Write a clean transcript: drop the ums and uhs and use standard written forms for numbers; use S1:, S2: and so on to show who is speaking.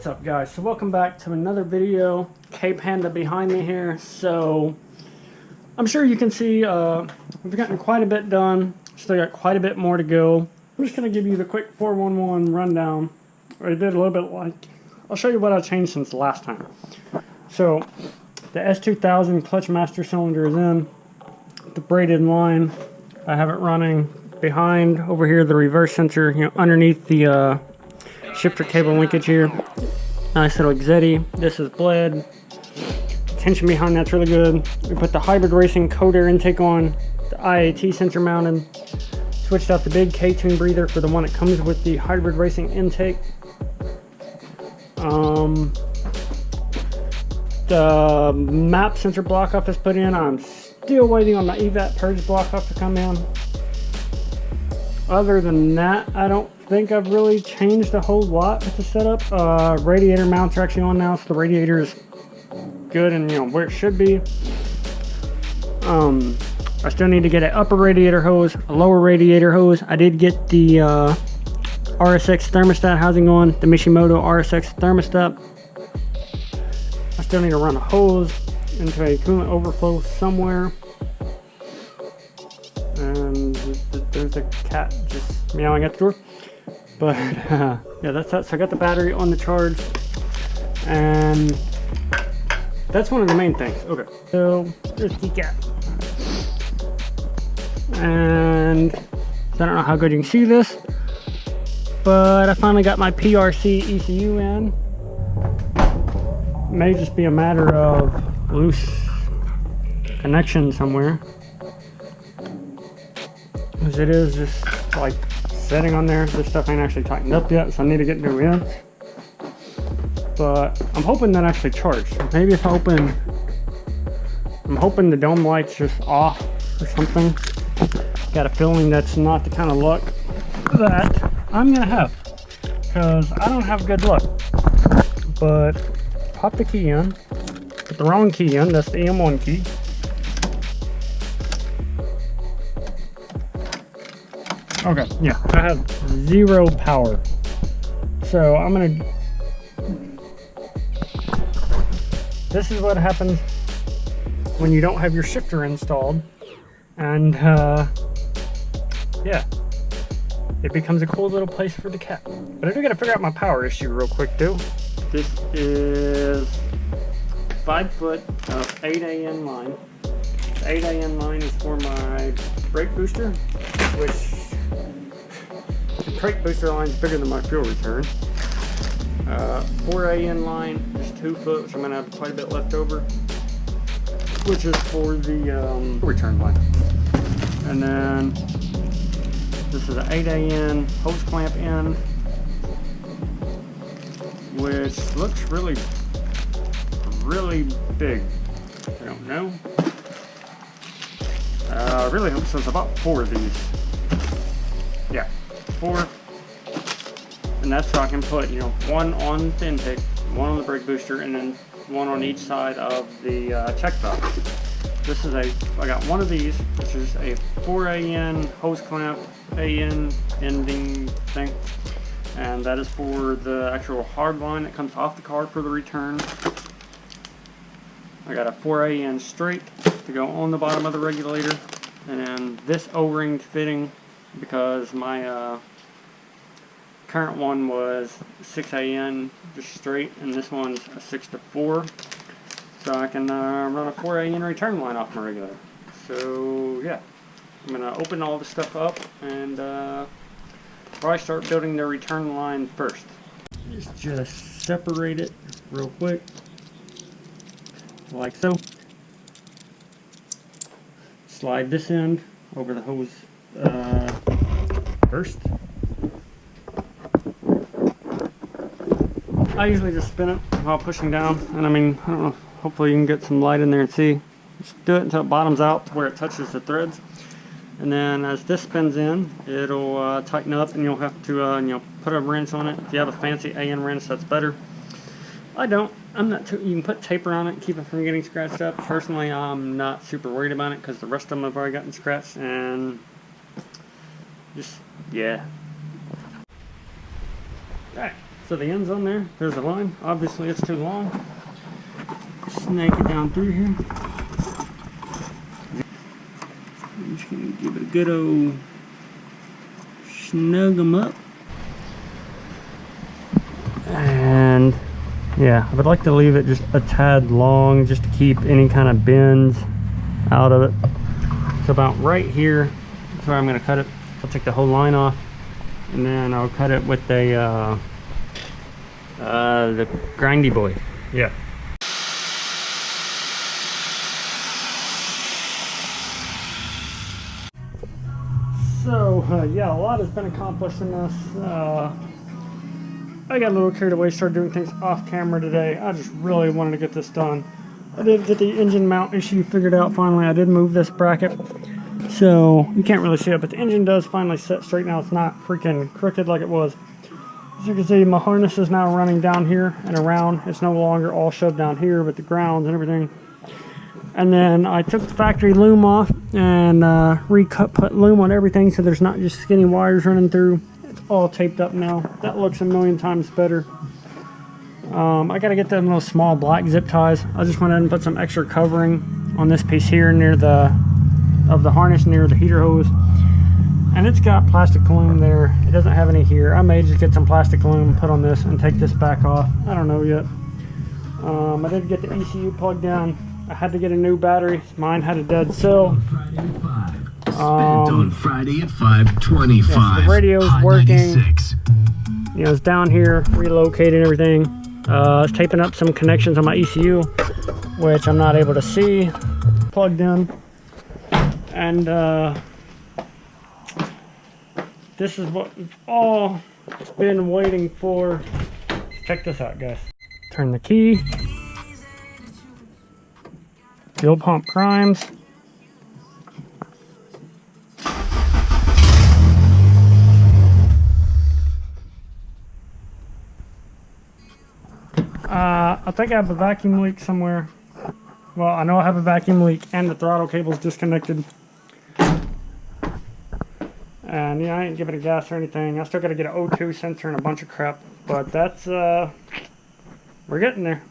S1: What's up, guys? So welcome back to another video. K-Panda behind me here. So I'm sure you can see we've gotten quite a bit done. Still got quite a bit more to go. I'm just going to give you the quick 411 rundown. I did a little bit like, I'll show you what I changed since last time. So the S2000 clutch master cylinder is in. The braided line, I have it running behind over here, the reverse sensor, underneath the shifter cable linkage here. Nice little Xetti. This is bled. Tension behind that's really good. We put the hybrid racing cold air intake on, the IAT sensor mounted. Switched out the big K-tune breather for the one that comes with the hybrid racing intake. The map sensor block off is put in. I'm still waiting on the EVAP purge block off to come in. Other than that, I don't think I've really changed a whole lot with the setup. Radiator mounts are actually on now, so the radiator is good and where it should be. I still need to get an upper radiator hose, a lower radiator hose. I did get the RSX thermostat housing on, the Mishimoto RSX thermostat. I still need to run a hose into a coolant overflow somewhere. And there's a cat just meowing at the door. But yeah, that's that. So I got the battery on the charge, and that's one of the main things. Okay, so there's the cat. And I don't know how good you can see this, but I finally got my PRC ECU in. May just be a matter of loose connection somewhere, as it is just like sitting on there. This stuff ain't actually tightened up yet, so I need to get new ends. But I'm hoping that actually charged. Maybe if I open, I'm hoping the dome light's just off or something. Got a feeling that's not the kind of luck that I'm gonna have, because I don't have good luck. But pop the key in, put the wrong key in, that's the M1 key. Okay, yeah, I have 0 power. So I'm gonna, this is what happens when you don't have your shifter installed. And yeah, it becomes a cool little place for the cat. But I do gotta figure out my power issue real quick too. This is 5 foot of 8AN line. The 8AN line is for my brake booster, which the brake booster line is bigger than my fuel return. 4AN line is 2 foot, which I'm gonna have quite a bit left over, which is for the return line. And then this is an 8AN hose clamp end, which looks really big. I don't know. Really, so it's about 4 of these. Yeah, 4. And that's so I can put, one on the intake, one on the brake booster, and then one on each side of the check valve. This is I got one of these, which is a 4AN hose clamp AN ending thing. And that is for the actual hard line that comes off the car for the return. I got a 4AN straight to go on the bottom of the regulator. And then this O-ring fitting, because my current one was 6AN just straight, and this one's a 6 to 4. So I can run a 4AN return line off my regulator. So yeah, I'm gonna open all this stuff up and probably start building the return line first. Just separate it real quick, like so. Slide this end over the hose first. I usually just spin it while pushing down, and I mean, I don't know, hopefully you can get some light in there and see. Just do it until it bottoms out to where it touches the threads. And then as this spins in, it'll tighten up, and you'll have to put a wrench on it. If you have a fancy AN wrench, that's better. I don't. I'm not too, you can put taper on it and keep it from getting scratched up. Personally, I'm not super worried about it because the rest of them have already gotten scratched, and just, yeah. Alright, So the end's on there. There's the line. Obviously it's too long. Snake it down through here. I'm just gonna give it a good old snug them up. And yeah, I would like to leave it just a tad long just to keep any kind of bends out of it. It's about right here. That's where I'm going to cut it. I'll take the whole line off, and then I'll cut it with the grindy boy. Yeah. So yeah, a lot has been accomplished in this. I got a little carried away, started doing things off camera today. I just really wanted to get this done. I did get the engine mount issue figured out finally. I did move this bracket, so you can't really see it, but the engine does finally set straight now. It's not freaking crooked like it was. As you can see, my harness is now running down here and around. It's no longer all shoved down here, but the grounds and everything. And then I took the factory loom off and put loom on everything, so there's not just skinny wires running through. All taped up now. That looks a million times better. I gotta get them little small black zip ties. I just went ahead and put some extra covering on this piece here near the harness near the heater hose, and it's got plastic loom there. It doesn't have any here. I may just get some plastic loom, put on this, and take this back off. I don't know yet. I did get the ECU plugged in. I had to get a new battery. Mine had a dead cell.
S2: On Friday at 5:25.
S1: Yeah, so the radio's working. You know, it's down here, relocated everything. It's taping up some connections on my ECU, which I'm not able to see. Plugged in. And this is what we've all been waiting for. Check this out, guys. Turn the key. Fuel pump primes. I think I have a vacuum leak somewhere. Well, I know I have a vacuum leak and the throttle cable's disconnected. And yeah, I ain't giving it gas or anything. I still gotta get an O2 sensor and a bunch of crap. But that's, we're getting there.